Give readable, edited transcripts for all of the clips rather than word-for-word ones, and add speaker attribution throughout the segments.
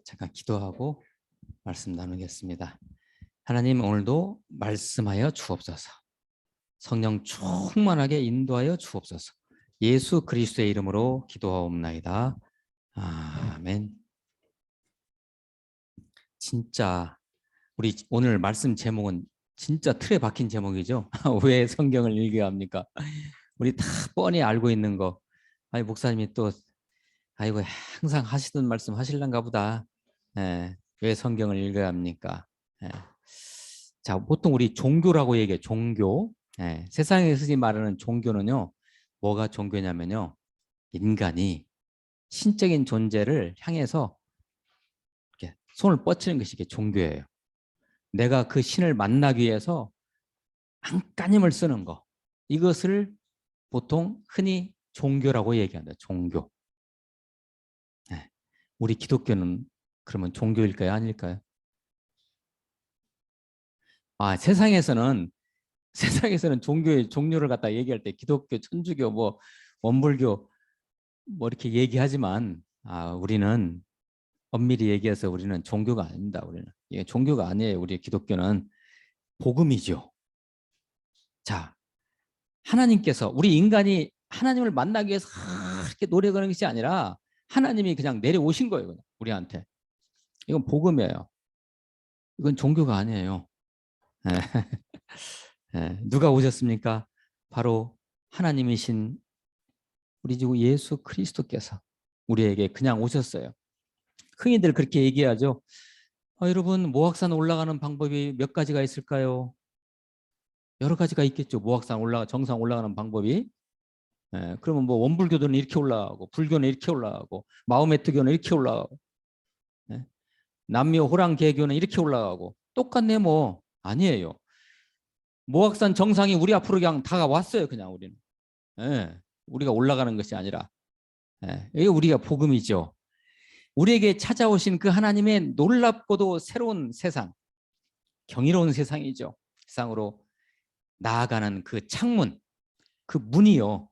Speaker 1: 잠깐 기도하고 말씀 나누겠습니다. 하나님, 오늘도 말씀하여 주옵소서. 성령 충만하게 인도하여 주옵소서. 예수 그리스도의 이름으로 기도하옵나이다. 아멘. 진짜 우리 오늘 말씀 제목은 진짜 틀에 박힌 제목이죠. 왜 성경을 읽어야 합니까? 우리 다 뻔히 알고 있는 거. 아니, 목사님이 또 아이고 항상 하시던 말씀 하실란가 보다. 왜 성경을 읽어야 합니까? 자, 보통 우리 종교라고 얘기해요. 종교. 세상에서 흔히 말하는 종교는요. 뭐가 종교냐면요. 인간이 신적인 존재를 향해서 이렇게 손을 뻗치는 것이 이게 종교예요. 내가 그 신을 만나기 위해서 안간힘을 쓰는 거. 이것을 보통 흔히 종교라고 얘기한다. 종교. 우리 기독교는 그러면 종교일까요? 아닐까요? 세상에서는 종교의 종류를 갖다 얘기할 때 기독교, 천주교, 뭐 원불교 뭐 이렇게 얘기하지만 우리는 엄밀히 얘기해서 우리는 종교가 아닙니다. 우리는 이게 종교가 아니에요. 우리 기독교는 복음이죠. 자, 하나님께서 우리 인간이 하나님을 만나기 위해서 이렇게 노력하는 것이 아니라 하나님이 그냥 내려오신 거예요. 그냥 우리한테. 이건 복음이에요. 이건 종교가 아니에요. 누가 오셨습니까? 바로 하나님이신 우리 주 예수 그리스도께서 우리에게 그냥 오셨어요. 흔히들 그렇게 얘기하죠. 여러분, 모악산 올라가는 방법이 몇 가지가 있을까요? 여러 가지가 있겠죠. 모악산 정상 올라가는 방법이. 그러면 뭐 원불교도는 이렇게 올라가고, 불교는 이렇게 올라가고, 마호메트교는 이렇게 올라가고, 남미 호랑개교는 이렇게 올라가고, 똑같네 뭐. 아니에요. 모악산 정상이 우리 앞으로 그냥 다가왔어요. 그냥 우리는. 우리가 올라가는 것이 아니라. 이게 우리가 복음이죠. 우리에게 찾아오신 그 하나님의 놀랍고도 새로운 세상, 경이로운 세상이죠. 세상으로 나아가는 그 창문, 그 문이요.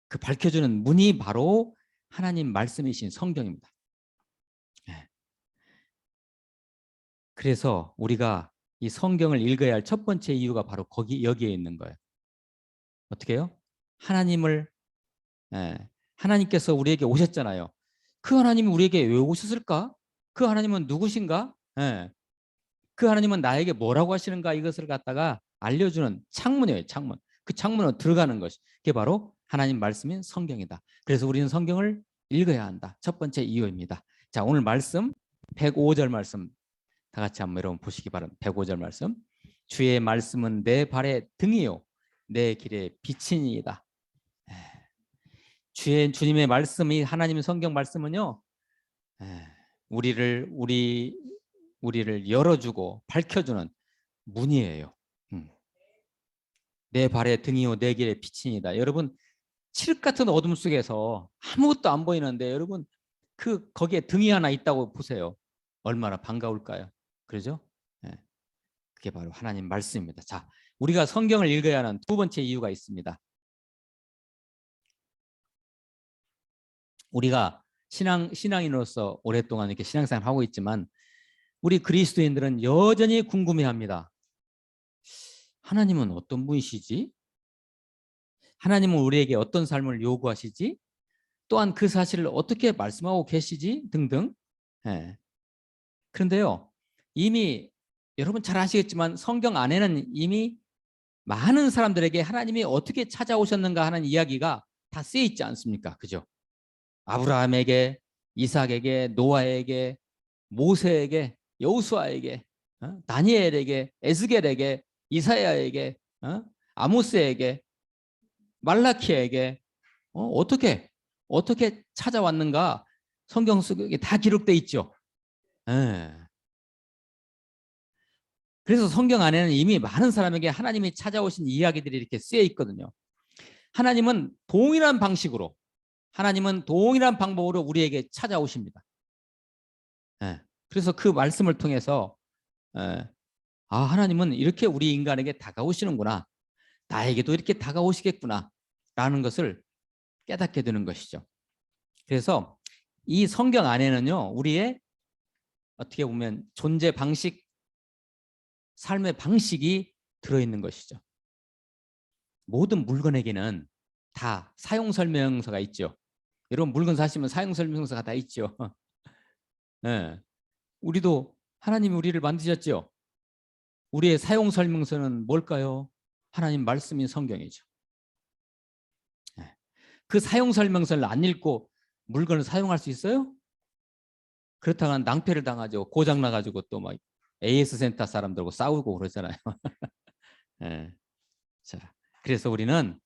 Speaker 1: 그 밝혀주는 문이 바로 하나님 말씀이신 성경입니다. 그래서 우리가 이 성경을 읽어야 할 첫 번째 이유가 바로 여기에 있는 거예요. 어떻게 해요? 하나님께서 우리에게 오셨잖아요. 그 하나님이 우리에게 왜 오셨을까? 그 하나님은 누구신가? 그 하나님은 나에게 뭐라고 하시는가? 이것을 갖다가 알려주는 창문이에요. 창문. 그 창문으로 들어가는 것이 그게 바로 하나님 말씀인 성경이다. 그래서 우리는 성경을 읽어야 한다. 첫 번째 이유입니다. 자, 오늘 말씀 105절 말씀 다 같이 한번 여러분 보시기 바랍니다. 105절 말씀. 주의 말씀은 내 발의 등이요 내 길의 빛이니이다. 주님의 말씀이 하나님의 성경 말씀은요. 우리를 열어주고 밝혀주는 문이에요. 내 발의 등이요 내 길의 빛이니다. 여러분, 칠흑 같은 어둠 속에서 아무것도 안 보이는데 여러분 거기에 등이 하나 있다고 보세요. 얼마나 반가울까요? 그러죠? 그게 바로 하나님 말씀입니다. 자, 우리가 성경을 읽어야 하는 두 번째 이유가 있습니다. 우리가 신앙인으로서 오랫동안 이렇게 신앙생활을 하고 있지만 우리 그리스도인들은 여전히 궁금해합니다. 하나님은 어떤 분이시지? 하나님은 우리에게 어떤 삶을 요구하시지? 또한 그 사실을 어떻게 말씀하고 계시지? 등등. 그런데요, 이미 여러분 잘 아시겠지만 성경 안에는 이미 많은 사람들에게 하나님이 어떻게 찾아오셨는가 하는 이야기가 다 쓰여 있지 않습니까? 그죠? 아브라함에게, 이삭에게, 노아에게, 모세에게, 여호수아에게, 다니엘에게, 에스겔에게, 이사야에게, 아모스에게, 말라키에게 어떻게 찾아왔는가 성경 속에 다 기록되어 있죠. 그래서 성경 안에는 이미 많은 사람에게 하나님이 찾아오신 이야기들이 이렇게 쓰여 있거든요. 하나님은 동일한 방식으로, 하나님은 동일한 방법으로 우리에게 찾아오십니다. 그래서 그 말씀을 통해서 하나님은 이렇게 우리 인간에게 다가오시는구나, 나에게도 이렇게 다가오시겠구나 라는 것을 깨닫게 되는 것이죠. 그래서 이 성경 안에는요, 우리의 어떻게 보면 존재 방식, 삶의 방식이 들어있는 것이죠. 모든 물건에게는 다 사용 설명서가 있죠. 여러분 물건 사시면 사용 설명서가 다 있죠. 네. 우리도 하나님이 우리를 만드셨죠. 우리의 사용 설명서는 뭘까요? 하나님 말씀인 성경이죠. 네. 그 사용 설명서를 안 읽고 물건을 사용할 수 있어요? 그렇다면 낭패를 당하죠. 고장 나가지고 또 막 AS 센터 사람들하고 싸우고 그러잖아요. 예. 자, 그래서 우리는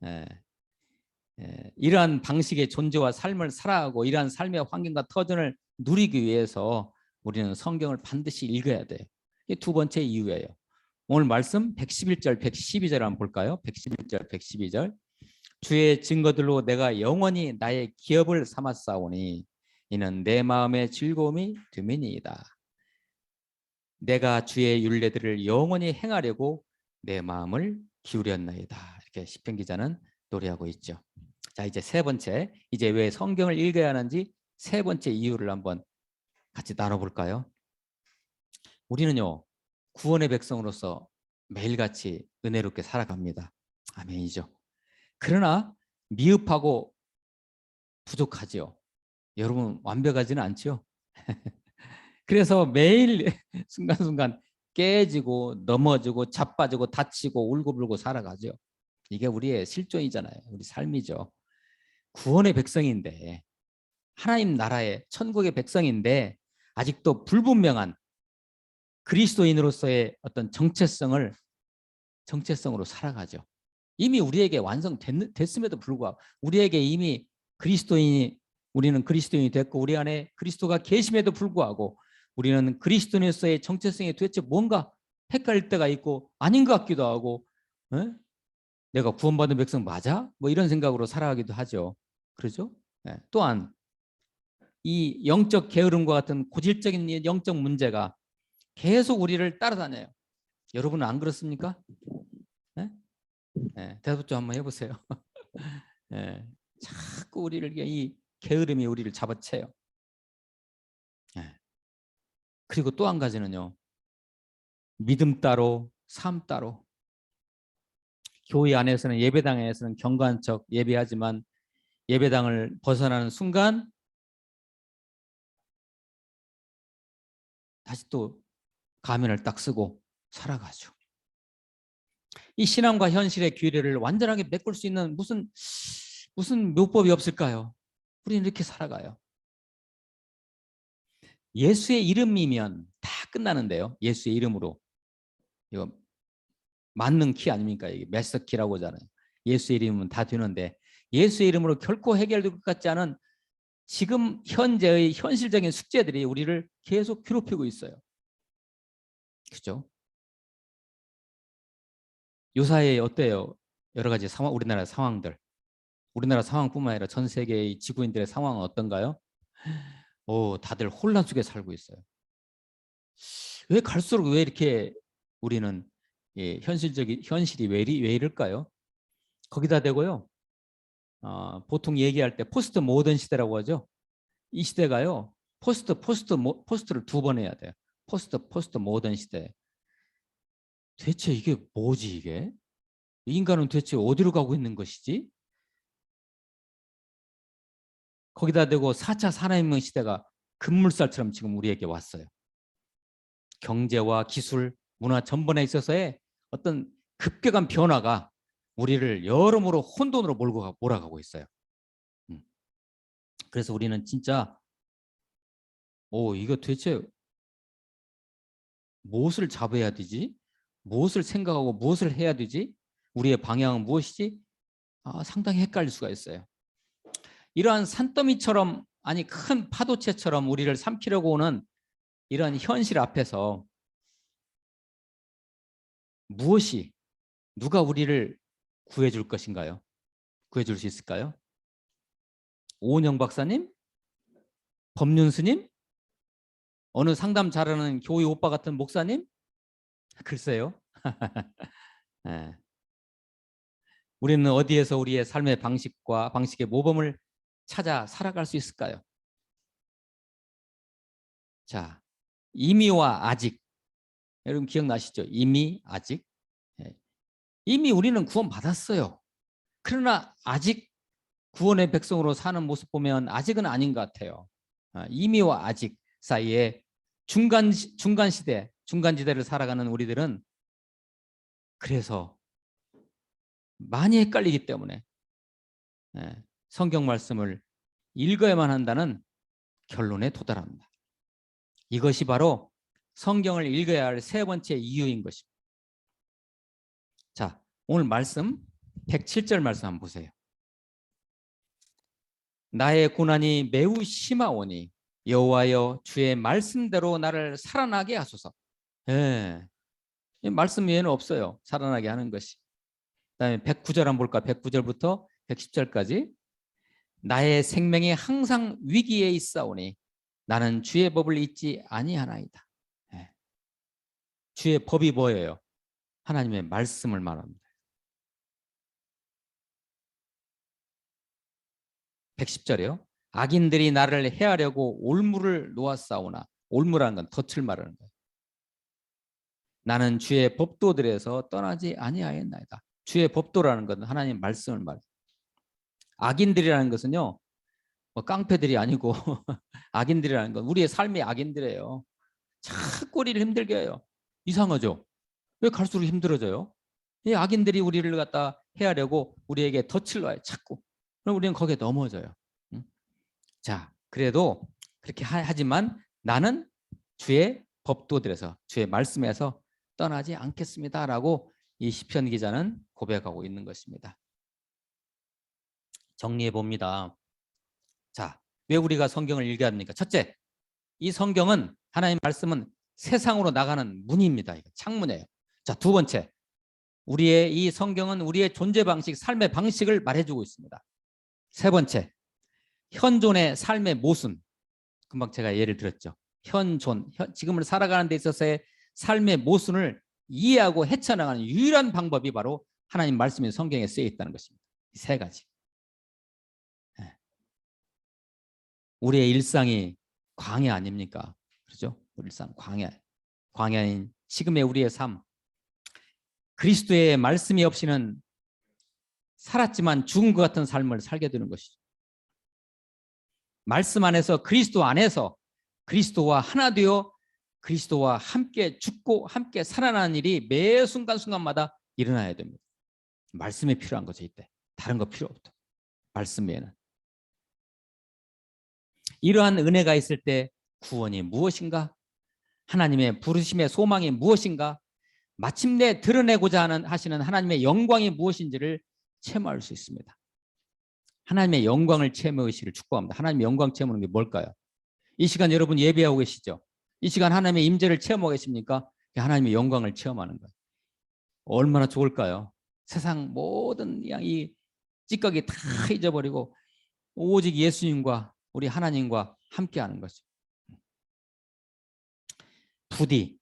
Speaker 1: 예, 이러한 방식의 존재와 삶을 살아가고 이러한 삶의 환경과 터전을 누리기 위해서 우리는 성경을 반드시 읽어야 돼요. 이게 두 번째 이유예요. 오늘 말씀 111절, 112절 한번 볼까요? 111절, 112절. 주의 증거들로 내가 영원히 나의 기업을 삼았사오니 이는 내 마음의 즐거움이 됨이니이다. 내가 주의 율례들을 영원히 행하려고 내 마음을 기울였나이다. 이렇게 시편 기자는 노래하고 있죠. 자, 이제 세 번째, 이제 왜 성경을 읽어야 하는지 세 번째 이유를 한번 같이 나눠볼까요? 우리는요, 구원의 백성으로서 매일같이 은혜롭게 살아갑니다. 아멘이죠. 그러나 미흡하고 부족하지요. 여러분 완벽하지는 않죠. 그래서 매일 순간순간 깨지고 넘어지고 자빠지고 다치고 울고불고 살아가죠. 이게 우리의 실존이잖아요. 우리 삶이죠. 구원의 백성인데 하나님 나라의 천국의 백성인데 아직도 불분명한 그리스도인으로서의 어떤 정체성으로 살아가죠. 이미 우리에게 완성됐음에도 불구하고 우리에게 이미 우리는 그리스도인이 됐고 우리 안에 그리스도가 계심에도 불구하고 우리는 그리스도인으로서의 정체성이 도대체 뭔가 헷갈릴 때가 있고 아닌 것 같기도 하고 에? 내가 구원받은 백성 맞아? 뭐 이런 생각으로 살아가기도 하죠. 그렇죠? 네. 또한 이 영적 게으름과 같은 고질적인 영적 문제가 계속 우리를 따라다녀요. 여러분은 안 그렇습니까? 네? 네. 대답 좀 한번 해보세요. 네. 자꾸 우리를 이 게으름이 우리를 잡아채요. 네. 그리고 또 한 가지는요. 믿음 따로 삶 따로. 교회 안에서는 예배당 안에서는 경건한 척 예배하지만 예배당을 벗어나는 순간 다시 또 가면을 딱 쓰고 살아가죠. 이 신앙과 현실의 규례를 완전하게 메꿀 수 있는 무슨 묘법이 없을까요? 우리는 이렇게 살아가요. 예수의 이름이면 다 끝나는데요. 예수의 이름으로. 이거 맞는 키 아닙니까? 이게 메스 키라고 하잖아요. 예수의 이름은 다 되는데 예수의 이름으로 결코 해결될 것 같지 않은 지금 현재의 현실적인 숙제들이 우리를 계속 괴롭히고 있어요. 그죠? 요사이에 어때요? 여러 가지 상황, 우리나라 상황들. 우리나라 상황뿐만 아니라 전 세계의 지구인들의 상황은 어떤가요? 다들 혼란 속에 살고 있어요. 왜 갈수록 왜 이렇게 우리는 현실이 왜 이럴까요? 거기다 대고요. 보통 얘기할 때 포스트 모던 시대라고 하죠. 이 시대가요. 포스트를 두 번 해야 돼요. 포스트 모던 시대. 대체 이게 뭐지 이게? 인간은 대체 어디로 가고 있는 것이지? 거기다 대고 4차 산업혁명 시대가 급물살처럼 지금 우리에게 왔어요. 경제와 기술, 문화 전반에 있어서의 어떤 급격한 변화가 우리를 여러모로 혼돈으로 몰아가고 있어요. 그래서 우리는 진짜 이거 도대체 무엇을 잡아야 되지? 무엇을 생각하고 무엇을 해야 되지? 우리의 방향은 무엇이지? 상당히 헷갈릴 수가 있어요. 이러한 산더미처럼 아니 큰 파도채처럼 우리를 삼키려고 오는 이런 현실 앞에서 누가 우리를 구해줄 것인가요? 구해줄 수 있을까요? 오은영 박사님? 법륜스님? 어느 상담 잘하는 교회 오빠 같은 목사님? 글쎄요. 네. 우리는 어디에서 우리의 삶의 방식의 모범을 찾아 살아갈 수 있을까요? 자, 이미와 아직. 여러분 기억나시죠? 이미, 아직. 이미 우리는 구원 받았어요. 그러나 아직 구원의 백성으로 사는 모습 보면 아직은 아닌 것 같아요. 이미와 아직 사이에 중간시대, 중간지대를 살아가는 우리들은 그래서 많이 헷갈리기 때문에 성경 말씀을 읽어야만 한다는 결론에 도달합니다. 이것이 바로 성경을 읽어야 할 세 번째 이유인 것입니다. 자, 오늘 말씀 107절 말씀 한번 보세요. 나의 고난이 매우 심하오니 여호와여 주의 말씀대로 나를 살아나게 하소서. 이 말씀 외에는 없어요. 살아나게 하는 것이. 그다음에 109절 한번 볼까? 109절부터 110절까지. 나의 생명이 항상 위기에 있사오니 나는 주의 법을 잊지 아니하나이다. 주의 법이 뭐예요? 하나님의 말씀을 말합니다. 110절이요. 악인들이 나를 해하려고 올무를 놓았사오나, 올무라는 건 덫을 말하는 거예요. 나는 주의 법도들에서 떠나지 아니하였나이다. 주의 법도라는 것은 하나님 말씀을 말해요. 악인들이라는 것은요, 뭐 깡패들이 아니고 악인들이라는 건 우리의 삶의 악인들이에요. 자꾸 우리를 힘들게 해요. 이상하죠? 왜 갈수록 힘들어져요? 이 악인들이 우리를 갖다 해하려고 우리에게 덫을 놔요. 자꾸. 그럼 우리는 거기에 넘어져요. 자, 그래도 그렇게 하지만 나는 주의 법도들에서, 주의 말씀에서 떠나지 않겠습니다라고 이 시편 기자는 고백하고 있는 것입니다. 정리해 봅니다. 자, 왜 우리가 성경을 읽어야 합니까? 첫째, 이 성경은, 하나님의 말씀은 세상으로 나가는 문입니다. 창문이에요. 자, 두 번째, 우리의 이 성경은 우리의 존재 방식, 삶의 방식을 말해주고 있습니다. 세 번째, 현존의 삶의 모순. 금방 제가 예를 들었죠. 현존, 지금을 살아가는 데 있어서의 삶의 모순을 이해하고 헤쳐나가는 유일한 방법이 바로 하나님 말씀인 성경에 쓰여 있다는 것입니다. 이 세 가지. 우리의 일상이 광야 아닙니까? 그렇죠? 우리 일상 광야. 광야인 지금의 우리의 삶. 그리스도의 말씀이 없이는 살았지만 죽은 것 같은 삶을 살게 되는 것이죠. 말씀 안에서, 그리스도 안에서 그리스도와 하나 되어 그리스도와 함께 죽고 함께 살아나는 일이 매 순간순간마다 일어나야 됩니다. 말씀이 필요한 거죠. 이때 다른 거 필요 없다. 말씀 외에는. 이러한 은혜가 있을 때 구원이 무엇인가? 하나님의 부르심의 소망이 무엇인가? 마침내 드러내고자 하시는 하나님의 영광이 무엇인지를 체험할 수 있습니다. 하나님의 영광을 체험하시기를 축복합니다. 하나님의 영광 체험하는 게 뭘까요? 이 시간 여러분 예배하고 계시죠? 이 시간 하나님의 임재를 체험하고 계십니까? 하나님의 영광을 체험하는 거예요. 얼마나 좋을까요? 세상 모든 이 찌꺼기 다 잊어버리고 오직 예수님과 우리 하나님과 함께하는 거죠. 부디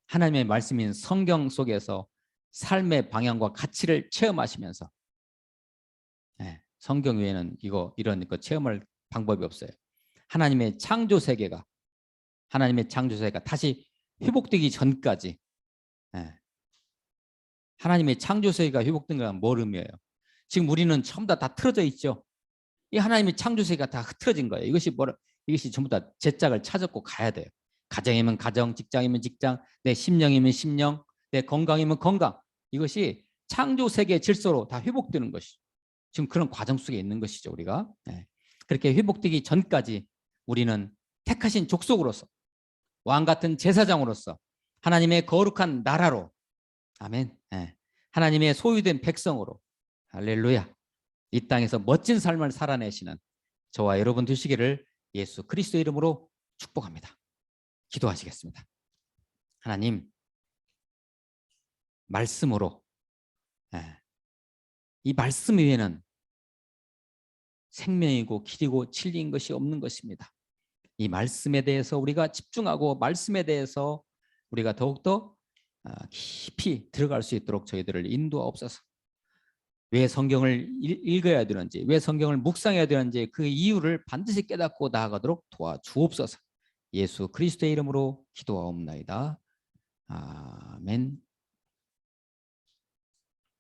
Speaker 1: 하나님의 말씀인 성경 속에서 삶의 방향과 가치를 체험하시면서, 성경 외에는 이런 거 체험할 방법이 없어요. 하나님의 창조 세계가 다시 회복되기 전까지, 하나님의 창조 세계가 회복된 건 뭘 의미해요? 지금 우리는 전부 다 틀어져 있죠. 이 하나님의 창조 세계가 다 흐트러진 거예요. 이것이 전부 다 제 짝을 찾았고 가야 돼요. 가정이면 가정, 직장이면 직장, 내 심령이면 심령, 내 건강이면 건강. 이것이 창조 세계의 질서로 다 회복되는 것이죠. 지금 그런 과정 속에 있는 것이죠, 우리가. 그렇게 회복되기 전까지 우리는 택하신 족속으로서, 왕 같은 제사장으로서, 하나님의 거룩한 나라로, 아멘. 하나님의 소유된 백성으로, 할렐루야, 이 땅에서 멋진 삶을 살아내시는 저와 여러분 되시기를 예수 그리스도 이름으로 축복합니다. 기도하시겠습니다. 하나님, 말씀으로, 이 말씀 위에는 생명이고 길이고 진리인 것이 없는 것입니다. 이 말씀에 대해서 우리가 집중하고 말씀에 대해서 우리가 더욱더 깊이 들어갈 수 있도록 저희들을 인도하옵소서. 왜 성경을 읽어야 되는지, 왜 성경을 묵상해야 되는지 그 이유를 반드시 깨닫고 나아가도록 도와주옵소서. 예수 그리스도의 이름으로 기도하옵나이다. 아멘.